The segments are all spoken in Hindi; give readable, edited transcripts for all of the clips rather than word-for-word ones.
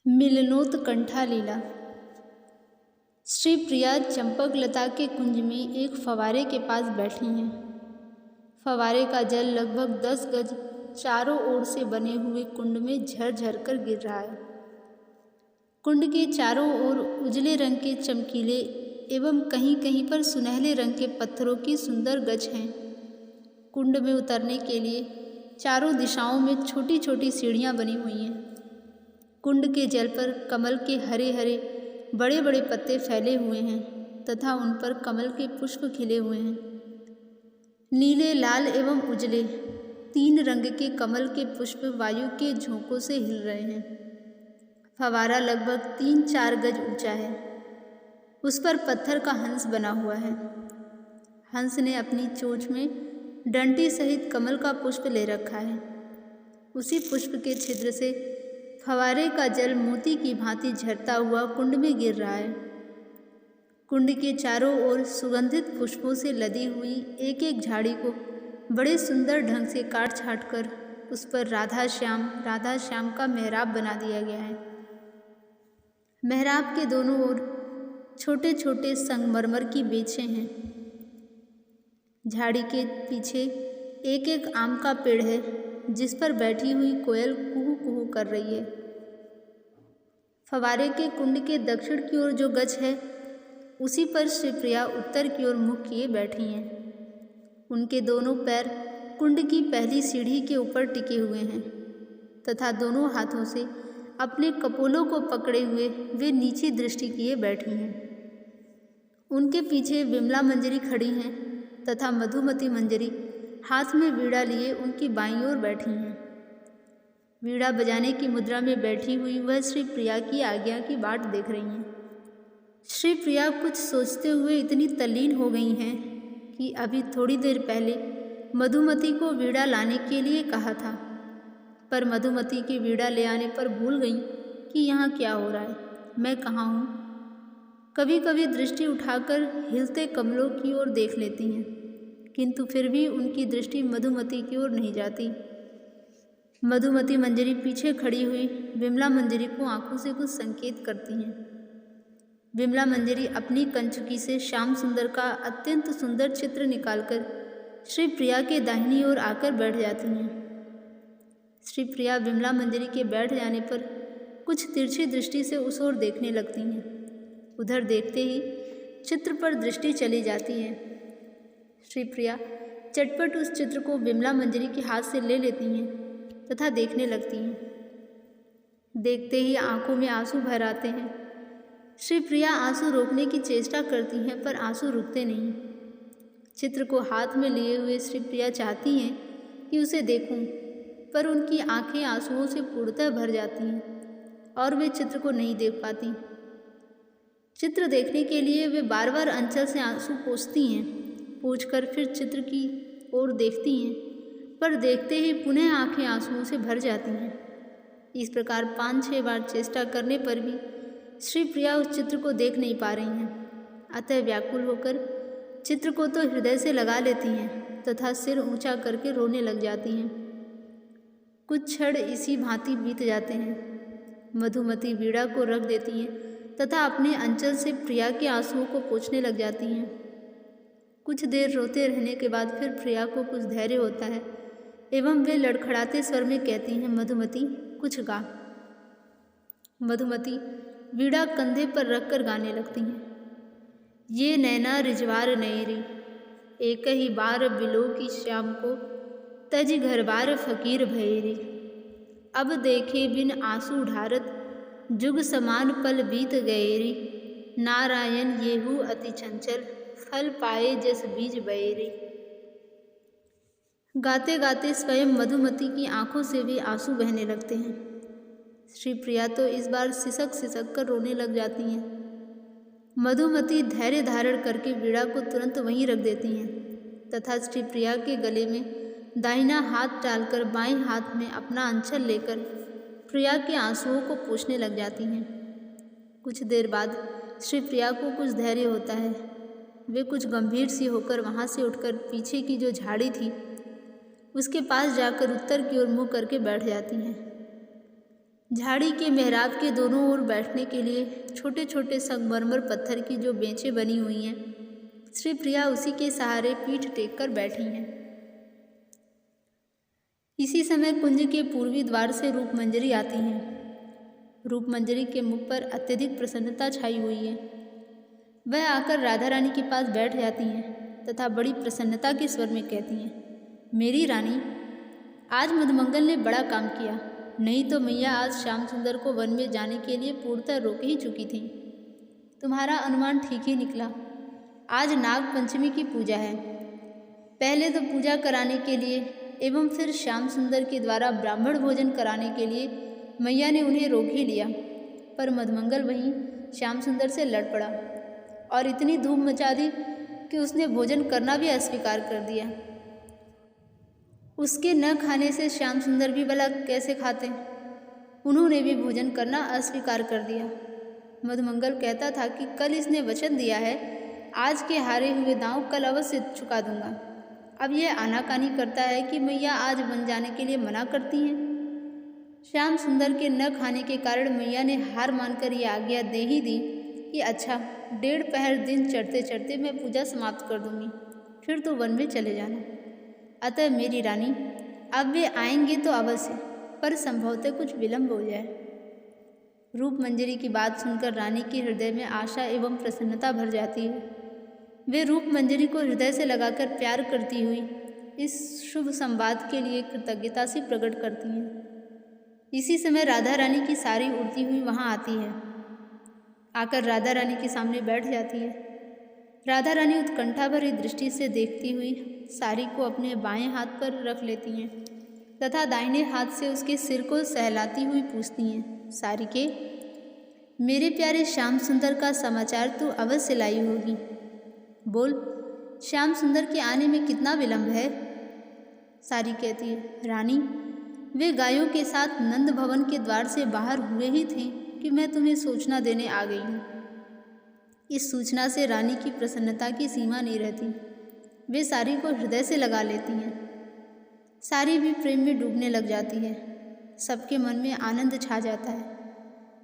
मिलनोत्कंठा लीला। श्री प्रिया चंपकलता के कुंज में एक फव्वारे के पास बैठी हैं। फव्वारे का जल लगभग 10 गज चारों ओर से बने हुए कुंड में झरझर कर गिर रहा है। कुंड के चारों ओर उजले रंग के चमकीले एवं कहीं कहीं पर सुनहले रंग के पत्थरों की सुंदर गज हैं। कुंड में उतरने के लिए चारों दिशाओं में छोटी छोटी सीढ़ियां बनी हुई हैं। कुंड के जल पर कमल के हरे हरे बड़े बड़े पत्ते फैले हुए हैं तथा उन पर कमल के पुष्प खिले हुए हैं। नीले, लाल एवं उजले 3 रंग के कमल के पुष्प वायु के झोंकों से हिल रहे हैं। फव्वारा लगभग 3-4 गज ऊंचा है। उस पर पत्थर का हंस बना हुआ है। हंस ने अपनी चोंच में डंडी सहित कमल का पुष्प ले रखा है। उसी पुष्प के छिद्र से फव्वारे का जल मोती की भांति झरता हुआ कुंड में गिर रहा है। कुंड के चारों ओर सुगंधित पुष्पों से लदी हुई एक एक झाड़ी को बड़े सुंदर ढंग से काट छाट कर उस पर राधा श्याम का मेहराब बना दिया गया है। मेहराब के दोनों ओर छोटे छोटे संगमरमर की बेंचें हैं। झाड़ी के पीछे एक एक आम का पेड़ है जिस पर बैठी हुई कोयल कुहू कुहू कर रही है। फव्वारे के कुंड के दक्षिण की ओर जो गज है उसी पर श्री प्रिया उत्तर की ओर मुख किए बैठी हैं। उनके दोनों पैर कुंड की पहली सीढ़ी के ऊपर टिके हुए हैं तथा दोनों हाथों से अपने कपोलों को पकड़े हुए वे नीची दृष्टि किए बैठी हैं। उनके पीछे विमला मंजरी खड़ी हैं तथा मधुमती मंजरी हाथ में वीणा लिए उनकी बाईं ओर बैठी हैं। वीणा बजाने की मुद्रा में बैठी हुई वह श्री प्रिया की आज्ञा की बाट देख रही हैं। श्री प्रिया कुछ सोचते हुए इतनी तल्लीन हो गई हैं कि अभी थोड़ी देर पहले मधुमती को वीणा लाने के लिए कहा था, पर मधुमती के वीणा ले आने पर भूल गई कि यहाँ क्या हो रहा है, मैं कहाँ हूँ। कभी कभी दृष्टि उठाकर हिलते कमलों की ओर देख लेती हैं, किंतु फिर भी उनकी दृष्टि मधुमती की ओर नहीं जाती। मधुमती मंजरी पीछे खड़ी हुई विमला मंजरी को आंखों से कुछ संकेत करती हैं। विमला मंजरी अपनी कंचुकी से श्याम सुंदर का अत्यंत सुंदर चित्र निकालकर श्री प्रिया के दाहिनी ओर आकर बैठ जाती हैं। श्री प्रिया विमला मंजरी के बैठ जाने पर कुछ तिरछी दृष्टि से उस ओर देखने लगती हैं। उधर देखते ही चित्र पर दृष्टि चली जाती है। श्री प्रिया चटपट उस चित्र को विमला मंजरी के हाथ से ले लेती हैं तथा देखने लगती हैं। देखते ही आंखों में आंसू भर आते हैं। श्री प्रिया आंसू रोकने की चेष्टा करती हैं पर आंसू रुकते नहीं। चित्र को हाथ में लिए हुए श्री प्रिया चाहती हैं कि उसे देखूं, पर उनकी आंखें आंसुओं से पूर्णतः भर जाती हैं और वे चित्र को नहीं देख पाती। चित्र देखने के लिए वे बार बार अंचल से आंसू पोंछती हैं, पोंछकर फिर चित्र की ओर देखती हैं, पर देखते ही पुनः आंखें आंसुओं से भर जाती हैं। इस प्रकार 5-6 बार चेष्टा करने पर भी श्री प्रिया उस चित्र को देख नहीं पा रही हैं। अतः व्याकुल होकर चित्र को तो हृदय से लगा लेती हैं तथा सिर ऊंचा करके रोने लग जाती हैं। कुछ क्षण इसी भांति बीत जाते हैं। मधुमती वीणा को रख देती हैं तथा अपने अंचल से प्रिया के आंसुओं को पोंछने लग जाती हैं। कुछ देर रोते रहने के बाद फिर प्रिया को कुछ धैर्य होता है एवं वे लड़खड़ाते स्वर में कहती हैं, मधुमती कुछ गा। मधुमती वीणा कंधे पर रखकर गाने लगती हैं। ये नैना रिजवार नयरी, एक ही बार बिलो की श्याम को, तज घर बार फकीर भयरी। अब देखे बिन आंसू ढारत, जुग समान पल बीत गएरी। नारायण येहू अति चंचल, फल पाए जस बीज बयरी। गाते गाते स्वयं मधुमती की आंखों से भी आंसू बहने लगते हैं। श्री प्रिया तो इस बार सिसक सिसक कर रोने लग जाती हैं। मधुमती धैर्य धारण करके वीणा को तुरंत वहीं रख देती हैं तथा श्री प्रिया के गले में दाहिना हाथ डालकर बाएं हाथ में अपना अंचल लेकर प्रिया के आंसुओं को पोंछने लग जाती हैं। कुछ देर बाद श्री प्रिया को कुछ धैर्य होता है। वे कुछ गंभीर सी होकर वहाँ से उठकर पीछे की जो झाड़ी थी उसके पास जाकर उत्तर की ओर मुँह करके बैठ जाती हैं। झाड़ी के मेहराब के दोनों ओर बैठने के लिए छोटे छोटे संगमरमर पत्थर की जो बेंचें बनी हुई हैं, श्री प्रिया उसी के सहारे पीठ टेक कर बैठी हैं। इसी समय कुंज के पूर्वी द्वार से रूपमंजरी आती हैं। रूपमंजरी के मुख पर अत्यधिक प्रसन्नता छाई हुई है। वह आकर राधा रानी के पास बैठ जाती हैं तथा बड़ी प्रसन्नता के स्वर में कहती हैं, मेरी रानी, आज मधुमंगल ने बड़ा काम किया, नहीं तो मैया आज श्याम सुंदर को वन में जाने के लिए पूर्णतः रोक ही चुकी थी। तुम्हारा अनुमान ठीक ही निकला। आज नाग पंचमी की पूजा है। पहले तो पूजा कराने के लिए एवं फिर श्याम सुंदर के द्वारा ब्राह्मण भोजन कराने के लिए मैया ने उन्हें रोक ही लिया, पर मधुमंगल वहीं श्याम सुंदर से लड़ पड़ा और इतनी धूम मचा दी कि उसने भोजन करना भी अस्वीकार कर दिया। उसके न खाने से श्याम सुंदर भी भला कैसे खाते? उन्होंने भी भोजन करना अस्वीकार कर दिया। मधुमंगल कहता था कि कल इसने वचन दिया है, आज के हारे हुए दांव कल अवश्य चुका दूंगा। अब यह आनाकानी करता है कि मैया आज वन जाने के लिए मना करती हैं। श्याम सुंदर के न खाने के कारण मैया ने हार मानकर यह आज्ञा दे ही दी कि अच्छा, 1.5 पहर दिन चढ़ते चढ़ते मैं पूजा समाप्त कर दूंगी, फिर तो वन में चले जाना। अतः मेरी रानी, अब वे आएंगे तो अवश्य, पर संभवतः कुछ विलंब हो जाए। रूपमंजरी की बात सुनकर रानी के हृदय में आशा एवं प्रसन्नता भर जाती है। वे रूपमंजरी को हृदय से लगाकर प्यार करती हुई इस शुभ संवाद के लिए कृतज्ञता से प्रकट करती हैं। इसी समय राधा रानी की साड़ी उड़ती हुई वहाँ आती है। आकर राधा रानी के सामने बैठ जाती है। राधा रानी उत्कंठा भरी दृष्टि से देखती हुई साड़ी को अपने बाएं हाथ पर रख लेती हैं तथा दाहिने हाथ से उसके सिर को सहलाती हुई पूछती हैं, साड़ी के, मेरे प्यारे श्याम सुंदर का समाचार तो अवश्य लाई होगी। बोल, श्याम सुंदर के आने में कितना विलंब है? सारी कहती है, रानी, वे गायों के साथ नंद भवन के द्वार से बाहर हुए ही थे कि मैं तुम्हें सूचना देने आ गई हूँ। इस सूचना से रानी की प्रसन्नता की सीमा नहीं रहती। वे सारी को हृदय से लगा लेती हैं। सारी भी प्रेम में डूबने लग जाती है। सबके मन में आनंद छा जाता है।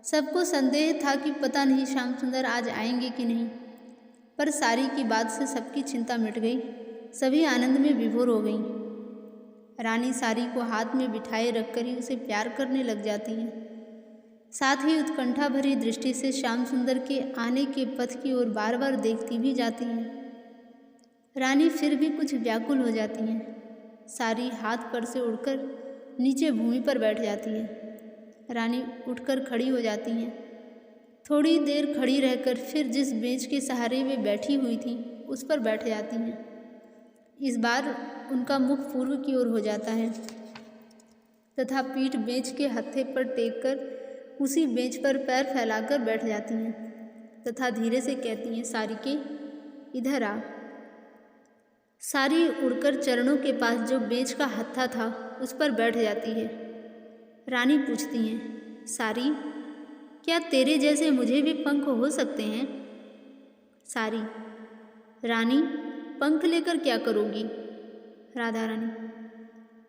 सबको संदेह था कि पता नहीं श्याम सुंदर आज आएंगे कि नहीं, पर सारी की बात से सबकी चिंता मिट गई। सभी आनंद में विभोर हो गईं। रानी सारी को हाथ में बिठाए रखकर ही उसे प्यार करने लग जाती हैं। साथ ही उत्कंठा भरी दृष्टि से श्याम सुंदर के आने के पथ की ओर बार बार देखती भी जाती हैं। रानी फिर भी कुछ व्याकुल हो जाती हैं। सारी हाथ पर से उड़कर नीचे भूमि पर बैठ जाती है। रानी उठकर खड़ी हो जाती हैं। थोड़ी देर खड़ी रहकर फिर जिस बेंच के सहारे वे बैठी हुई थी उस पर बैठ जाती हैं। इस बार उनका मुख पूर्व की ओर हो जाता है तथा पीठ बेंच के हत्थे पर टेक कर उसी बेंच पर पैर फैलाकर बैठ जाती हैं तथा धीरे से कहती हैं, सारी के, इधर आ। सारी उड़कर चरणों के पास जो बेंच का हत्था था उस पर बैठ जाती है। रानी पूछती हैं, सारी, क्या तेरे जैसे मुझे भी पंख हो सकते हैं? सारी, रानी, पंख लेकर क्या करोगी? राधा रानी,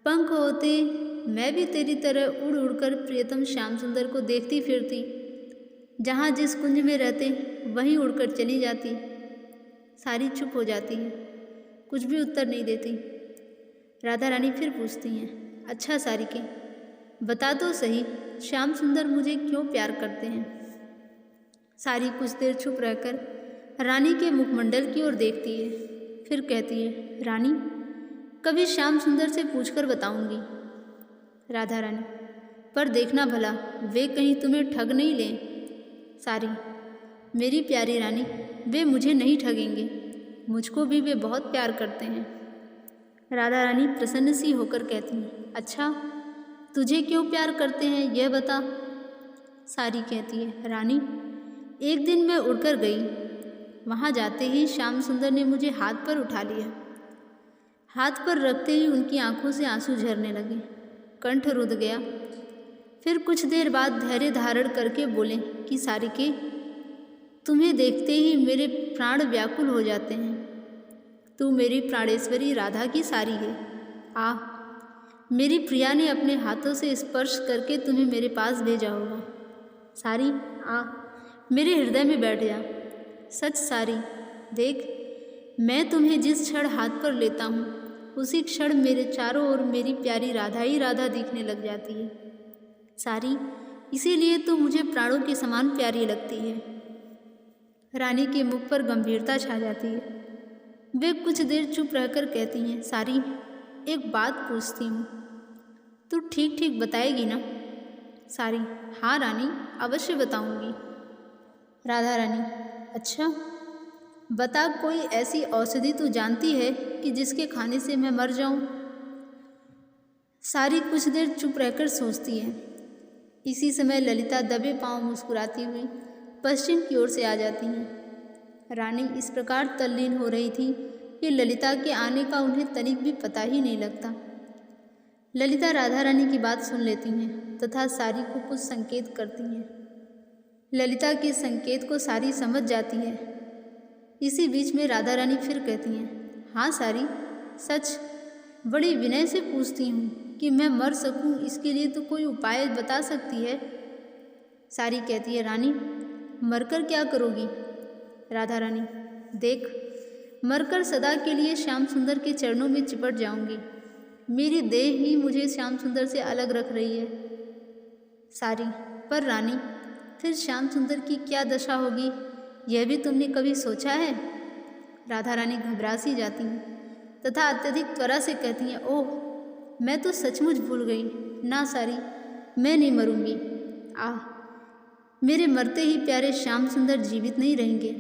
पंख होते मैं भी तेरी तरह उड़ उड़कर प्रियतम श्याम सुंदर को देखती फिरती, जहाँ जिस कुंज में रहते वहीं उड़कर चली जाती। सारी चुप हो जाती है, कुछ भी उत्तर नहीं देती। राधा रानी फिर पूछती हैं, अच्छा सारी के, बता तो सही, श्याम सुंदर मुझे क्यों प्यार करते हैं? सारी कुछ देर चुप रहकर रानी के मुखमंडल की ओर देखती है, फिर कहती है, रानी, कभी श्याम सुंदर से पूछकर बताऊंगी। राधा रानी, पर देखना भला वे कहीं तुम्हें ठग नहीं लें। सारी, मेरी प्यारी रानी, वे मुझे नहीं ठगेंगे, मुझको भी वे बहुत प्यार करते हैं। राधा रानी प्रसन्न सी होकर कहती हैं, अच्छा, तुझे क्यों प्यार करते हैं यह बता। सारी कहती है, रानी, एक दिन मैं उड़कर गई, वहाँ जाते ही श्याम सुंदर ने मुझे हाथ पर उठा लिया। हाथ पर रखते ही उनकी आंखों से आंसू झरने लगे, कंठ रुंध गया। फिर कुछ देर बाद धैर्य धारण करके बोले कि सारी के, तुम्हें देखते ही मेरे प्राण व्याकुल हो जाते हैं। तू मेरी प्राणेश्वरी राधा की सारी है। आ, मेरी प्रिया ने अपने हाथों से स्पर्श करके तुम्हें मेरे पास भेजा होगा। सारी, आ मेरे हृदय में बैठ जा। सच सारी, देख, मैं तुम्हें जिस क्षण हाथ पर लेता हूँ उसी क्षण मेरे चारों ओर मेरी प्यारी राधा ही राधा दिखने लग जाती है। सारी, इसीलिए तो मुझे प्राणों के समान प्यारी लगती है। रानी के मुख पर गंभीरता छा जाती है। वे कुछ देर चुप रहकर कहती हैं, सारी, एक बात पूछती हूँ, तू ठीक ठीक बताएगी ना? सारी, हाँ रानी, अवश्य बताऊंगी। राधा रानी, अच्छा बता, कोई ऐसी औषधि तू जानती है कि जिसके खाने से मैं मर जाऊं? सारी कुछ देर चुप रहकर सोचती है। इसी समय ललिता दबे पांव मुस्कुराती हुई पश्चिम की ओर से आ जाती हैं। रानी इस प्रकार तल्लीन हो रही थी कि ललिता के आने का उन्हें तनिक भी पता ही नहीं लगता। ललिता राधा रानी की बात सुन लेती हैं तथा सारी को कुछ संकेत करती हैं। ललिता के संकेत को सारी समझ जाती है। इसी बीच में राधा रानी फिर कहती हैं, हाँ सारी, सच, बड़ी विनय से पूछती हूँ कि मैं मर सकूँ, इसके लिए तो कोई उपाय बता सकती है? सारी कहती है, रानी, मरकर क्या करोगी? राधा रानी, देख, मरकर सदा के लिए श्याम सुंदर के चरणों में चिपट जाऊंगी। मेरी देह ही मुझे श्याम सुंदर से अलग रख रही है। सारी, पर रानी, फिर श्याम सुंदर की क्या दशा होगी, यह भी तुमने कभी सोचा है? राधा रानी घबरा सी जाती हैं तथा अत्यधिक त्वरा से कहती हैं, ओह, मैं तो सचमुच भूल गई। ना सारी, मैं नहीं मरूंगी। आह, मेरे मरते ही प्यारे श्याम सुंदर जीवित नहीं रहेंगे।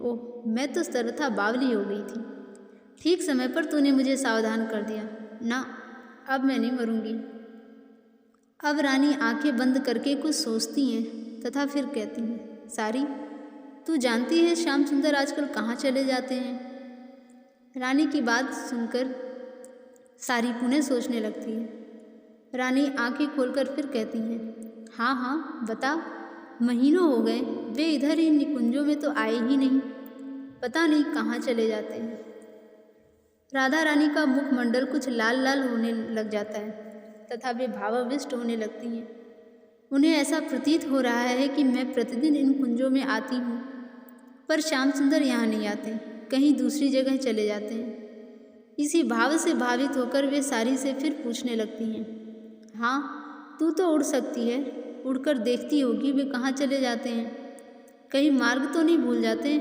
ओह, मैं तो सर्वथा बावली हो गई थी। ठीक समय पर तूने मुझे सावधान कर दिया। ना, अब मैं नहीं मरूंगी। अब रानी आंखें बंद करके कुछ सोचती हैं तथा फिर कहती हैं, सारी, तू जानती है श्याम सुंदर आजकल कहाँ चले जाते हैं? रानी की बात सुनकर सारी पुनः सोचने लगती है। रानी आंखें खोलकर फिर कहती हैं, हाँ हाँ, बता, महीनों हो गए वे इधर इन निकुंजों में तो आए ही नहीं, पता नहीं कहाँ चले जाते हैं। राधा रानी का मुखमंडल कुछ लाल लाल होने लग जाता है तथा वे भावाविष्ट होने लगती हैं। उन्हें ऐसा प्रतीत हो रहा है कि मैं प्रतिदिन इन कुंजों में आती हूँ, पर श्याम सुंदर यहाँ नहीं आते, कहीं दूसरी जगह चले जाते हैं। इसी भाव से भावित होकर वे सारी से फिर पूछने लगती हैं, हाँ, तू तो उड़ सकती है, उड़कर देखती होगी वे कहाँ चले जाते हैं, कहीं मार्ग तो नहीं भूल जाते?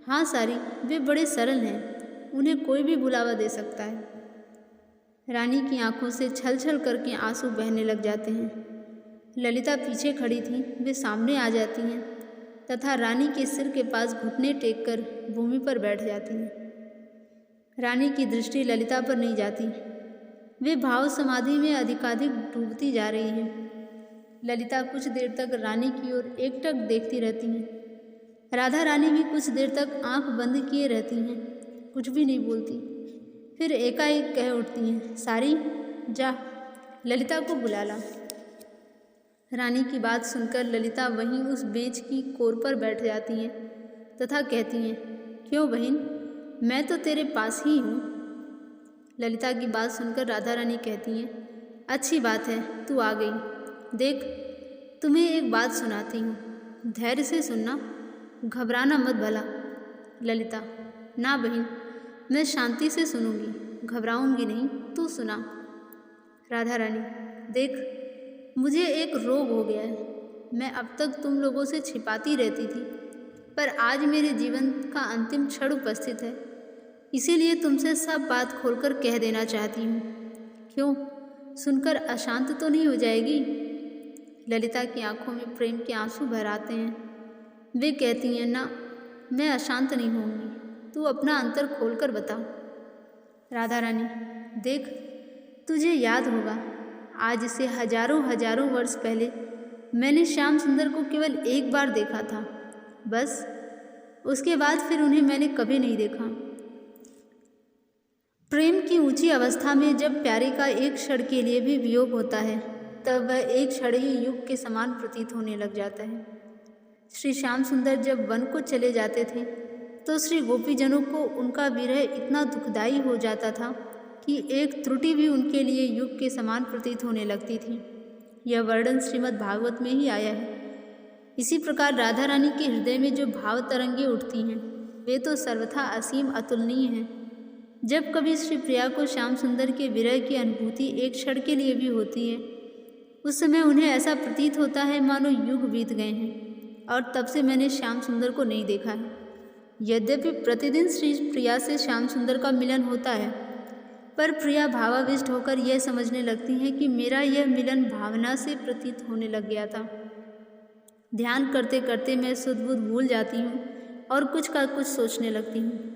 हाँ सारी, वे बड़े सरल हैं, उन्हें कोई भी बुलावा दे सकता है। रानी की आंखों से छल छल करके आंसू बहने लग जाते हैं। ललिता पीछे खड़ी थी, वे सामने आ जाती हैं तथा रानी के सिर के पास घुटने टेककर भूमि पर बैठ जाती हैं। रानी की दृष्टि ललिता पर नहीं जाती, वे भाव समाधि में अधिकाधिक डूबती जा रही हैं। ललिता कुछ देर तक रानी की ओर एकटक देखती रहती हैं। राधा रानी भी कुछ देर तक आंख बंद किए रहती हैं, कुछ भी नहीं बोलती। फिर एकाएक कह उठती हैं, सारी, जा, ललिता को बुला ला। रानी की बात सुनकर ललिता वहीं उस बेंच की कोर पर बैठ जाती हैं तथा कहती हैं, क्यों बहन, मैं तो तेरे पास ही हूँ। ललिता की बात सुनकर राधा रानी कहती हैं, अच्छी बात है, तू आ गई। देख, तुम्हें एक बात सुनाती हूँ, धैर्य से सुनना, घबराना मत भला। ललिता, ना बहन, मैं शांति से सुनूंगी, घबराऊंगी नहीं, तू सुना। राधा रानी, देख, मुझे एक रोग हो गया है, मैं अब तक तुम लोगों से छिपाती रहती थी, पर आज मेरे जीवन का अंतिम क्षण उपस्थित है, इसीलिए तुमसे सब बात खोलकर कह देना चाहती हूँ। क्यों, सुनकर अशांत तो नहीं हो जाएगी? ललिता की आंखों में प्रेम के आंसू भर आते हैं। वे कहती हैं, ना, मैं अशांत नहीं होंगी, तू अपना अंतर खोलकर बता। राधा रानी, देख, तुझे याद होगा, आज से हजारों हजारों वर्ष पहले मैंने श्याम सुंदर को केवल एक बार देखा था, बस। उसके बाद फिर उन्हें मैंने कभी नहीं देखा। प्रेम की ऊंची अवस्था में जब प्यारे का एक क्षण के लिए भी वियोग होता है, तब वह एक क्षण ही युग के समान प्रतीत होने लग जाता है। श्री श्याम सुंदर जब वन को चले जाते थे तो श्री गोपीजनों को उनका विरह इतना दुखदायी हो जाता था कि एक त्रुटि भी उनके लिए युग के समान प्रतीत होने लगती थी। यह वर्णन श्रीमद् भागवत में ही आया है। इसी प्रकार राधा रानी के हृदय में जो भाव तरंगे उठती हैं वे तो सर्वथा असीम अतुलनीय हैं। जब कभी श्री प्रिया को श्याम सुंदर के विरह की अनुभूति एक क्षण के लिए भी होती है, उस समय उन्हें ऐसा प्रतीत होता है मानो युग बीत गए हैं और तब से मैंने श्याम सुंदर को नहीं देखा है। यद्यपि प्रतिदिन श्री प्रिया से श्याम सुंदर का मिलन होता है, पर प्रिया भावाविष्ट होकर यह समझने लगती हैं कि मेरा यह मिलन भावना से प्रतीत होने लग गया था। ध्यान करते करते मैं सुध बुध भूल जाती हूँ और कुछ का कुछ सोचने लगती हूँ।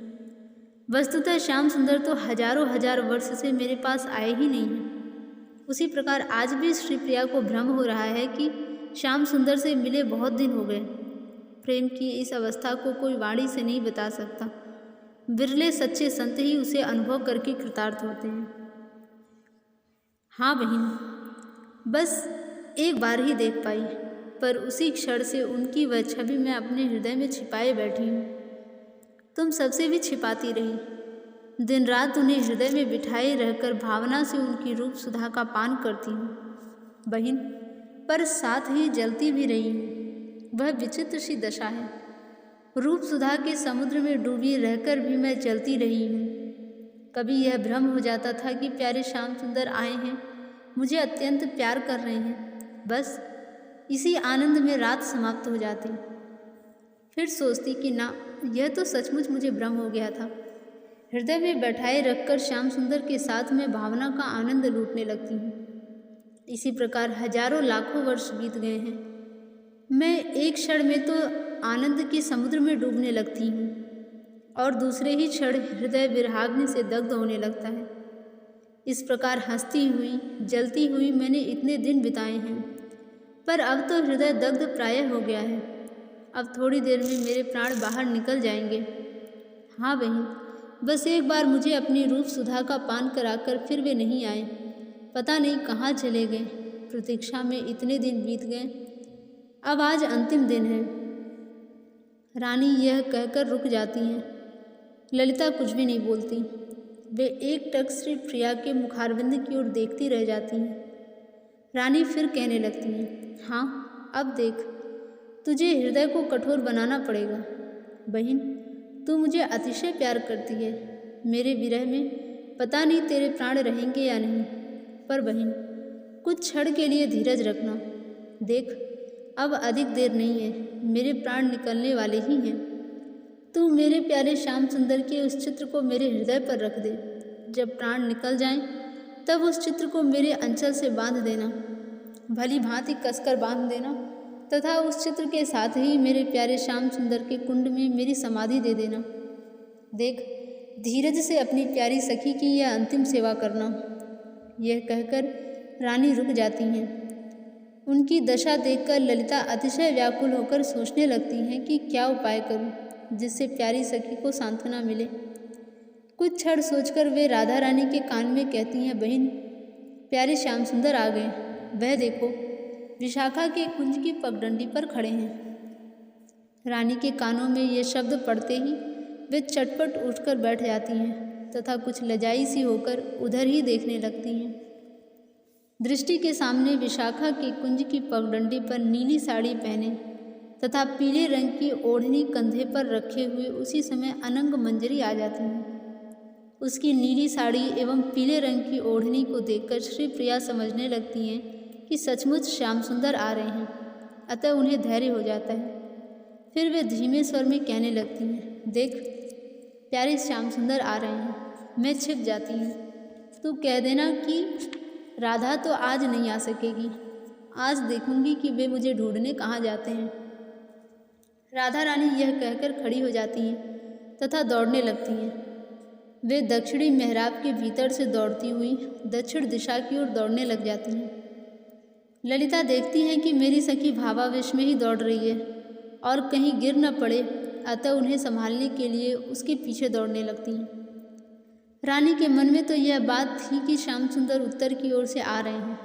वस्तुतः श्याम सुंदर तो हजारों हजार वर्ष से मेरे पास आए ही नहीं हैं। उसी प्रकार आज भी श्री प्रिया को भ्रम हो रहा है कि श्याम सुंदर से मिले बहुत दिन हो गए। प्रेम की इस अवस्था को कोई वाणी से नहीं बता सकता। बिरले सच्चे संत ही उसे अनुभव करके कृतार्थ होते हैं। हाँ बहन, बस एक बार ही देख पाई, पर उसी क्षण से उनकी वह छवि मैं अपने हृदय में छिपाए बैठी हूँ। तुम सबसे भी छिपाती रही। दिन रात उन्हें हृदय में बिठाए रहकर भावना से उनकी रूप सुधा का पान करती हूँ बहन, पर साथ ही जलती भी रही हूँ। वह विचित्र सी दशा है। रूप सुधा के समुद्र में डूबी रहकर भी मैं जलती रही हूँ। कभी यह भ्रम हो जाता था कि प्यारे श्याम सुंदर आए हैं, मुझे अत्यंत प्यार कर रहे हैं। बस इसी आनंद में रात समाप्त हो जाती। फिर सोचती कि ना, यह तो सचमुच मुझे भ्रम हो गया था। हृदय में बैठाए रखकर श्याम सुंदर के साथ मैं भावना का आनंद लूटने लगती हूँ। इसी प्रकार हजारों लाखों वर्ष बीत गए हैं। मैं एक क्षण में तो आनंद के समुद्र में डूबने लगती हूँ और दूसरे ही क्षण हृदय विरहाग्नि से दग्ध होने लगता है। इस प्रकार हंसती हुई जलती हुई मैंने इतने दिन बिताए हैं, पर अब तो हृदय दग्ध प्रायः हो गया है। अब थोड़ी देर में मेरे प्राण बाहर निकल जाएंगे। हाँ बहन, बस एक बार मुझे अपनी रूप सुधा का पान कराकर फिर वे नहीं आए। पता नहीं कहाँ चले गए। प्रतीक्षा में इतने दिन बीत गए। अब आज अंतिम दिन है। रानी यह कहकर रुक जाती हैं। ललिता कुछ भी नहीं बोलती। वे एकटक श्री प्रिया के मुखारविंद की ओर देखती रह जाती हैं। रानी फिर कहने लगती हैं, हाँ अब देख, तुझे हृदय को कठोर बनाना पड़ेगा। बहन, तू मुझे अतिशय प्यार करती है। मेरे विरह में पता नहीं तेरे प्राण रहेंगे या नहीं, पर बहन कुछ क्षण के लिए धीरज रखना। देख, अब अधिक देर नहीं है, मेरे प्राण निकलने वाले ही हैं। तू मेरे प्यारे श्याम सुंदर के उस चित्र को मेरे हृदय पर रख दे। जब प्राण निकल जाएं, तब उस चित्र को मेरे अंचल से बांध देना, भली भांति कसकर बांध देना, तथा उस चित्र के साथ ही मेरे प्यारे श्याम सुंदर के कुंड में मेरी समाधि दे देना। देख, धीरज से अपनी प्यारी सखी की यह अंतिम सेवा करना। यह कहकर रानी रुक जाती हैं। उनकी दशा देखकर ललिता अतिशय व्याकुल होकर सोचने लगती हैं कि क्या उपाय करूं जिससे प्यारी सखी को सांत्वना मिले। कुछ क्षण सोचकर वे राधा रानी के कान में कहती हैं, बहन, प्यारे श्याम सुंदर आ गए। वह देखो, विशाखा के कुंज की पगडंडी पर खड़े हैं। रानी के कानों में ये शब्द पड़ते ही वे चटपट उठकर बैठ जाती हैं तथा कुछ लजाई सी होकर उधर ही देखने लगती हैं। दृष्टि के सामने विशाखा के कुंज की पगडंडी पर नीली साड़ी पहने तथा पीले रंग की ओढ़नी कंधे पर रखे हुए उसी समय अनंग मंजरी आ जाती हैं। उसकी नीली साड़ी एवं पीले रंग की ओढ़नी को देखकर श्री प्रिया समझने लगती हैं कि सचमुच श्याम सुंदर आ रहे हैं, अतः उन्हें धैर्य हो जाता है। फिर वे धीमे स्वर में कहने लगती हैं, देख, प्यारे श्याम सुंदर आ रहे हैं। मैं छिप जाती हूँ। तू कह देना कि राधा तो आज नहीं आ सकेगी। आज देखूंगी कि वे मुझे ढूंढने कहाँ जाते हैं। राधा रानी यह कहकर खड़ी हो जाती हैं तथा दौड़ने लगती हैं। वे दक्षिणी मेहराब के भीतर से दौड़ती हुई दक्षिण दिशा की ओर दौड़ने लग जाती हैं। ललिता देखती हैं कि मेरी सखी भावावेश में ही दौड़ रही है और कहीं गिर न पड़े, अतः उन्हें संभालने के लिए उसके पीछे दौड़ने लगती हैं। रानी के मन में तो यह बात थी कि श्याम सुंदर उत्तर की ओर से आ रहे हैं,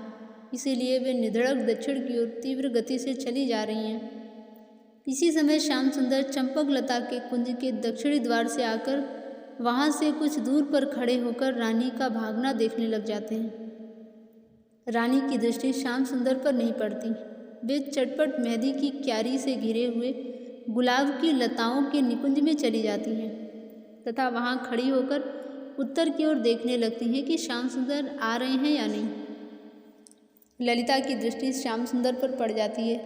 इसीलिए वे निधड़क दक्षिण की ओर तीव्र गति से चली जा रही हैं। इसी समय श्याम सुंदर चंपक लता के कुंज के दक्षिणी द्वार से आकर वहाँ से कुछ दूर पर खड़े होकर रानी का भागना देखने लग जाते हैं। रानी की दृष्टि श्याम सुंदर पर नहीं पड़ती। वे चटपट मेहंदी की क्यारी से घिरे हुए गुलाब की लताओं के निकुंज में चली जाती हैं तथा वहाँ खड़ी होकर उत्तर की ओर देखने लगती हैं कि श्याम सुंदर आ रहे हैं या नहीं। ललिता की दृष्टि श्याम सुंदर पर पड़ जाती है।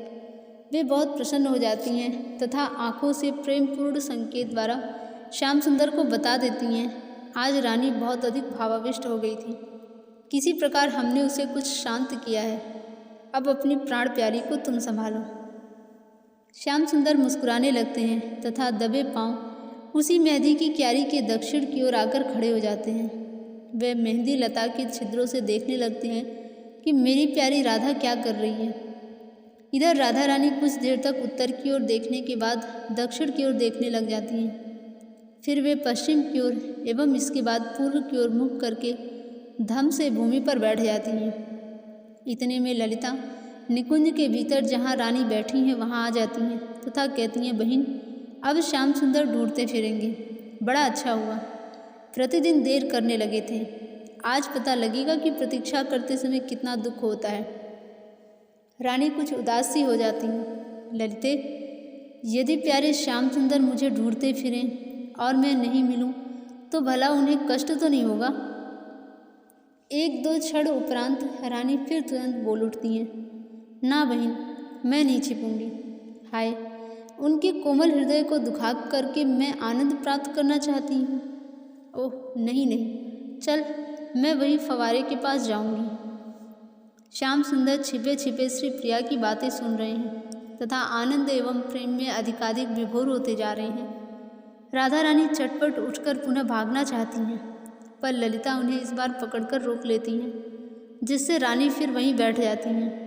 वे बहुत प्रसन्न हो जाती हैं तथा आंखों से प्रेमपूर्ण संकेत द्वारा श्याम सुंदर को बता देती हैं, आज रानी बहुत अधिक भावाविष्ट हो गई थी। किसी प्रकार हमने उसे कुछ शांत किया है। अब अपनी प्राण प्यारी को तुम संभालो। श्याम सुंदर मुस्कुराने लगते हैं तथा दबे पांव उसी मेहंदी की क्यारी के दक्षिण की ओर आकर खड़े हो जाते हैं। वे मेहंदी लता के छिद्रों से देखने लगते हैं कि मेरी प्यारी राधा क्या कर रही है। इधर राधा रानी कुछ देर तक उत्तर की ओर देखने के बाद दक्षिण की ओर देखने लग जाती हैं। फिर वे पश्चिम की ओर एवं इसके बाद पूर्व की ओर मुख करके धम से भूमि पर बैठ जाती हैं। इतने में ललिता निकुंज के भीतर जहाँ रानी बैठी हैं वहाँ आ जाती हैं तथा कहती हैं, बहन अब श्याम सुंदर ढूंढते फिरेंगे। बड़ा अच्छा हुआ, प्रतिदिन देर करने लगे थे। आज पता लगेगा कि प्रतीक्षा करते समय कितना दुख होता है। रानी कुछ उदास सी हो जाती हैं। ललिते, यदि प्यारे श्याम सुंदर मुझे ढूंढते फिरें और मैं नहीं मिलूं तो भला उन्हें कष्ट तो नहीं होगा। एक दो क्षण उपरांत रानी फिर तुरंत बोल उठती हैं, ना बहन, मैं नहीं छिपूंगी। हाय, उनके कोमल हृदय को दुखा करके मैं आनंद प्राप्त करना चाहती हूँ। ओह नहीं नहीं, चल मैं वही फवारे के पास जाऊंगी। श्याम सुंदर छिपे छिपे श्री प्रिया की बातें सुन रहे हैं तथा आनंद एवं प्रेम में अधिकाधिक विभोर होते जा रहे हैं। राधा रानी चटपट उठकर पुनः भागना चाहती हैं, पर ललिता उन्हें इस बार पकड़कर रोक लेती हैं, जिससे रानी फिर वहीं बैठ जाती हैं।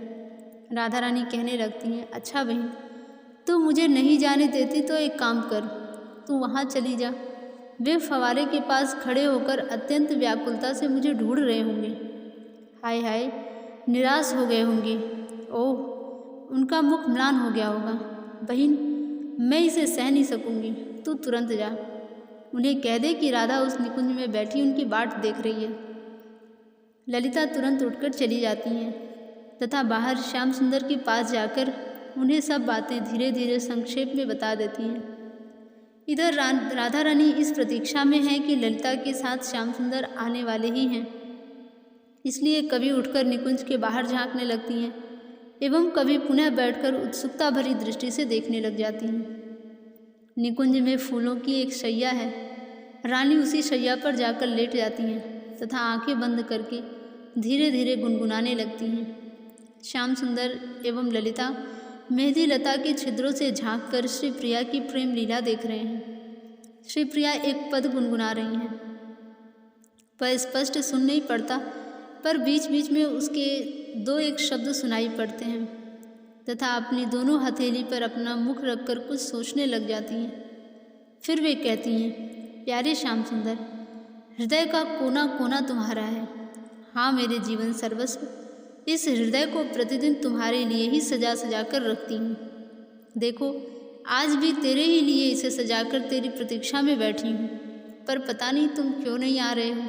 राधा रानी कहने लगती हैं, अच्छा बहन, तू मुझे नहीं जाने देती तो एक काम कर, तू वहाँ चली जा। वे फवारे के पास खड़े होकर अत्यंत व्याकुलता से मुझे ढूंढ रहे होंगे। हाय हाय, निराश हो गए होंगे। ओह, उनका मुख म्लान हो गया होगा। बहन, मैं इसे सह नहीं सकूंगी, तू तुरंत जा। उन्हें कह दे कि राधा उस निकुंज में बैठी उनकी बाट देख रही है। ललिता तुरंत उठकर चली जाती हैं तथा बाहर श्याम सुंदर के पास जाकर उन्हें सब बातें धीरे धीरे संक्षेप में बता देती हैं। इधर राधा रानी इस प्रतीक्षा में है कि ललिता के साथ श्याम सुंदर आने वाले ही हैं, इसलिए कभी उठकर निकुंज के बाहर झांकने लगती हैं एवं कभी पुनः बैठकर उत्सुकता भरी दृष्टि से देखने लग जाती हैं। निकुंज में फूलों की एक शैया है। रानी उसी शैया पर जाकर लेट जाती हैं तथा आंखें बंद करके धीरे धीरे गुनगुनाने लगती हैं। श्याम सुंदर एवं ललिता मेहंदी लता के छिद्रों से झांक कर श्री प्रिया की प्रेम लीला देख रहे हैं। श्री प्रिया एक पद गुनगुना रही हैं, पर स्पष्ट सुन नहीं पड़ता, पर बीच बीच में उसके दो एक शब्द सुनाई पड़ते हैं तथा अपनी दोनों हथेली पर अपना मुख रखकर कुछ सोचने लग जाती हैं। फिर वे कहती हैं, प्यारे श्याम सुंदर, हृदय का कोना कोना तुम्हारा है। हाँ मेरे जीवन सर्वस्व, इस हृदय को प्रतिदिन तुम्हारे लिए ही सजा सजा कर रखती हूँ। देखो, आज भी तेरे ही लिए इसे सजाकर तेरी प्रतीक्षा में बैठी हूँ, पर पता नहीं तुम क्यों नहीं आ रहे हो।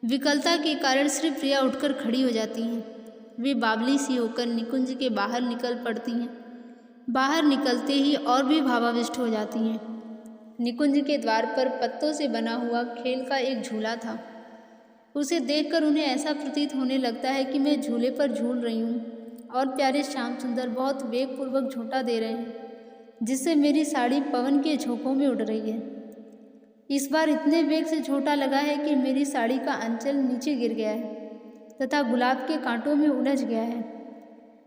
विकलता के कारण श्री प्रिया उठकर खड़ी हो जाती हैं। वे बावली सी होकर निकुंज के बाहर निकल पड़ती हैं। बाहर निकलते ही और भी भावाविष्ट हो जाती हैं। निकुंज के द्वार पर पत्तों से बना हुआ खेल का एक झूला था। उसे देखकर उन्हें ऐसा प्रतीत होने लगता है कि मैं झूले पर झूल रही हूँ और प्यारे श्याम सुंदर बहुत वेगपूर्वक झोंटा दे रहे हैं, जिससे मेरी साड़ी पवन के झोंकों में उड़ रही है। इस बार इतने वेग से झोंटा लगा है कि मेरी साड़ी का अंचल नीचे गिर गया है तथा गुलाब के कांटों में उलझ गया है।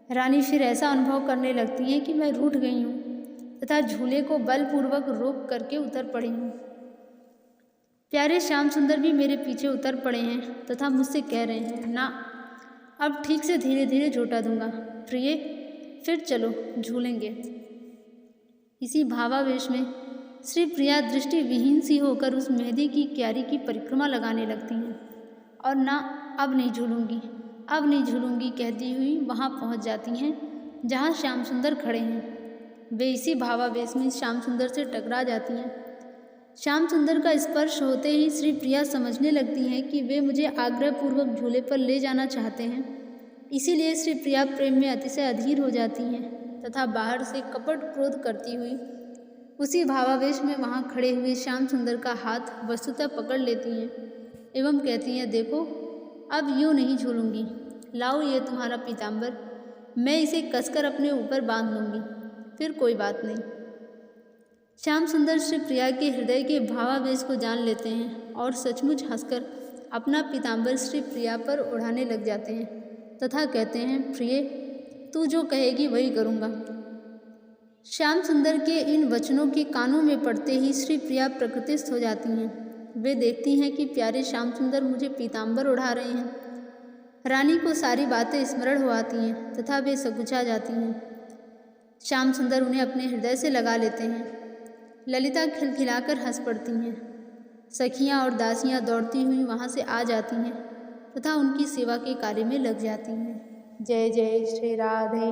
रानी फिर ऐसा अनुभव करने लगती है कि मैं रूठ गई हूँ तथा झूले को बलपूर्वक रोक करके उतर पड़ी हूँ। प्यारे श्याम सुंदर भी मेरे पीछे उतर पड़े हैं तथा मुझसे कह रहे हैं, ना, अब ठीक से धीरे धीरे झोंटा दूंगा। प्रिय, फिर चलो झूलेंगे। इसी भावावेश में श्री प्रिया दृष्टि विहीन सी होकर उस मेहंदी की क्यारी की परिक्रमा लगाने लगती हैं और ना, अब नहीं झूलूंगी, अब नहीं झूलूंगी कहती हुई वहाँ पहुँच जाती हैं जहाँ श्याम सुंदर खड़े हैं। वे इसी भावावेश में श्याम सुंदर से टकरा जाती हैं श्याम सुंदर का स्पर्श होते ही श्री प्रिया समझने लगती हैं कि वे मुझे आग्रहपूर्वक झूले पर ले जाना चाहते हैं। इसीलिए श्री प्रिया प्रेम में अतिशय अधीर हो जाती हैं तथा बाहर से कपट क्रोध करती हुई उसी भावावेश में वहाँ खड़े हुए श्याम सुंदर का हाथ वस्तुतः पकड़ लेती हैं एवं कहती हैं, देखो अब यूँ नहीं झूलूंगी, लाओ ये तुम्हारा पीताम्बर, मैं इसे कसकर अपने ऊपर बांध लूँगी, फिर कोई बात नहीं। श्याम सुंदर श्री प्रिया के हृदय के भावावेश को जान लेते हैं और सचमुच हंसकर अपना पीताम्बर श्री प्रिया पर ओढ़ाने लग जाते हैं तथा कहते हैं, प्रिय तू जो कहेगी वही करूँगा। श्याम सुंदर के इन वचनों के कानों में पड़ते ही श्री प्रिया प्रकृतिस्थ हो जाती हैं। वे देखती हैं कि प्यारे श्याम सुंदर मुझे पीताम्बर ओढ़ा रहे हैं। रानी को सारी बातें स्मरण हो आती हैं तथा वे सकुचा जाती हैं। श्याम सुंदर उन्हें अपने हृदय से लगा लेते हैं। ललिता खिलखिलाकर हंस पड़ती हैं। सखियाँ और दासियाँ दौड़ती हुई वहाँ से आ जाती हैं तथा उनकी सेवा के कार्य में लग जाती हैं। जय जय श्री राधे।